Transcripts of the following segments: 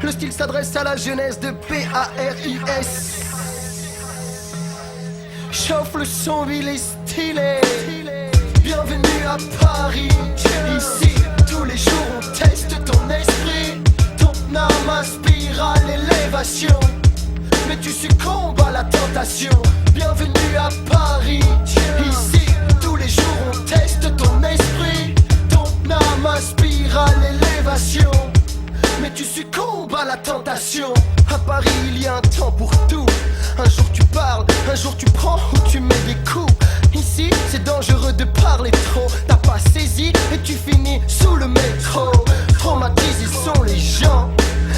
Le style s'adresse à la jeunesse de Paris. Chauffe le son, il est stylé. Bienvenue à Paris. Ici, tous les jours on teste ton esprit. Ton âme aspire à l'élévation, mais tu succombes à la tentation. Bienvenue à Paris. Ici, tous les jours on teste ton esprit. Ton âme aspire à l'élévation, mais tu succombes à la tentation. À Paris il y a un temps pour tout. Un jour tu parles, un jour tu prends ou tu mets des coups. Ici c'est dangereux de parler trop. T'as pas saisi et tu finis sous le métro. Traumatisés sont les gens.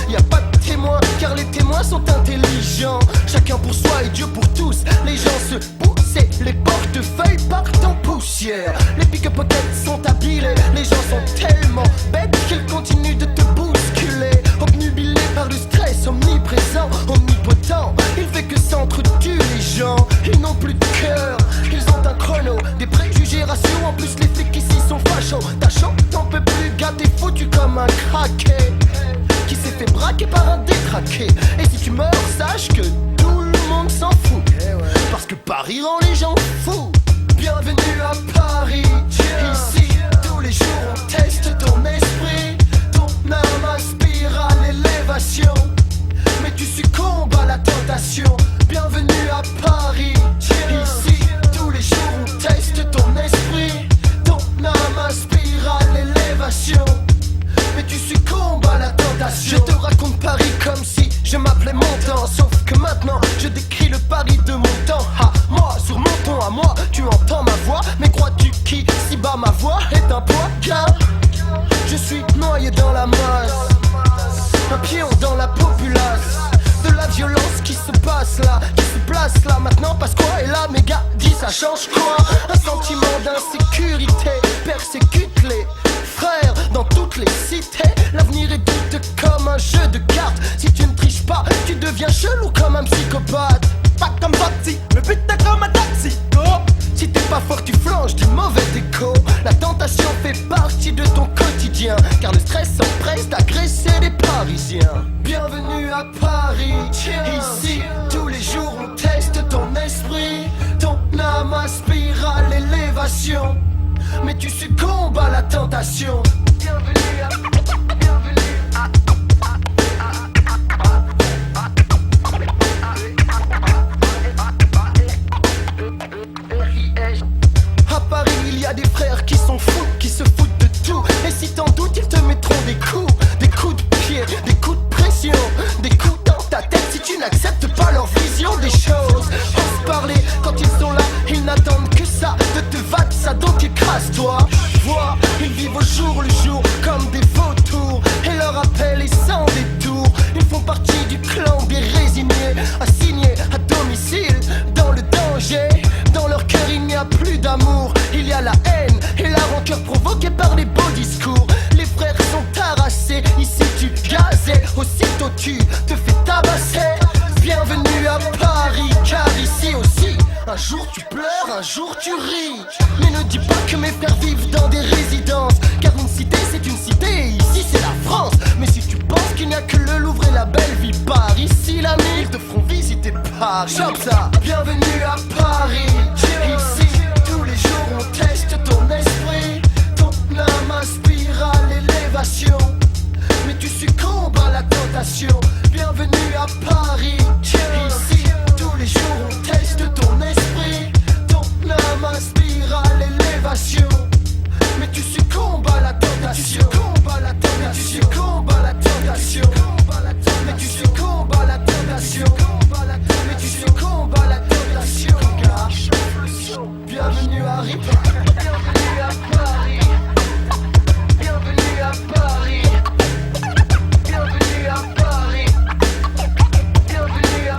Y a pas de témoins car les témoins sont intelligents. Chacun pour soi et Dieu pour tous. Les gens se poussent et les portefeuilles partent en poussière. Les pickpockets sont habiles. Les gens sont tellement bêtes qu'ils continuent de te bousculer. Obnubilés par le stress omniprésent, omnipotent. Il fait que s'entretuent les gens. Ils n'ont plus de cœur, ils ont un chrono. Des préjugés raciaux, en plus les flics ici sont fachos. Ta chaud, t'en peux plus, gars, t'es foutu comme un craqué qui s'est fait braquer par un détraqué. Et si tu meurs, sache que tout le monde s'en fout, parce que Paris rend les gens fous. Bienvenue à Paris. Ici, tous les jours on teste ton esprit. Ton âme aspire à l'élévation, mais tu succombes à la tentation. Bienvenue à Paris. Ici, tous les jours on teste ton esprit. Ton âme aspire à l'élévation, mais tu succombes à la tentation. Je te raconte Paris comme si je m'appelais Montan. Sauf que maintenant je décris le Paris de mon temps. Ah, moi, sur mon ton à moi, tu entends ma voix. Mais crois-tu qu'ici bas ma voix est un poids? Car je suis noyé dans la masse, un pion dans la populace. De la violence qui se passe là, qui se place là maintenant, passe quoi? Et là mes gars dit ça change quoi? Un sentiment d'insécurité persécute les frères dans toutes les cités. L'avenir est douteux comme un jeu de cartes. Si tu ne triches pas, tu deviens chelou comme un psychopathe. Pas comme Foxy, mais putain comme un taxi. Oh, si t'es pas fort, tu flanches du mauvais écho. La tentation fait partie de ton quotidien, car le stress s'empresse d'agresser les Parisiens. Bienvenue à Paris. Ici, tous les jours on teste ton esprit. Ton âme aspire à l'élévation, mais tu succombes à la tentation. Bienvenue à Paris, il y a des frères qui sont fous, qui se foutent de tout. Et si t'en doutes, ils te mettront des coups de pied, des coups de pression, des coups dans ta tête si tu n'acceptes pas leur vision des choses. Ose parler quand ils sont là, ils n'attendent que ça, de te battre ça, donc écrase-toi. Vois, ils vivent au jour le jour comme des vautours, et leur appel est sans détour. Ils font partie du clan des résignés, assignés à domicile dans le danger. Dans leur cœur il n'y a plus d'amour, il y a la haine et la rancœur provoquée par les beaux discours. Les frères sont harassés, ici tu gazais, aussitôt tu te fais tabasser. Bienvenue à Paris, car ici aussi un jour tu pleures, un jour tu ris. Mais ne dis pas que mes frères vivent dans des résidences, car une cité c'est une cité et ici c'est la France. Mais si tu penses qu'il n'y a que le Louvre et la belle vie par ici, l'ami, ils te feront visiter Paris. Chope ça. Bienvenue à Paris. Ici, tous les jours on teste ton esprit. Ton âme aspire à l'élévation, mais tu succombes à la tentation. Bienvenue à Paris. Ici, tous les jours on teste ton esprit. Ton âme aspire à l'élévation, mais tu succombes à la tentation. Mais tu succombes à la tentation. Mais tu succombes à la tentation. Mais tu succombes à la tentation. Bienvenue à Paris. Bienvenue à Paris. Bienvenue à Paris. Bienvenue à Paris. Bienvenue à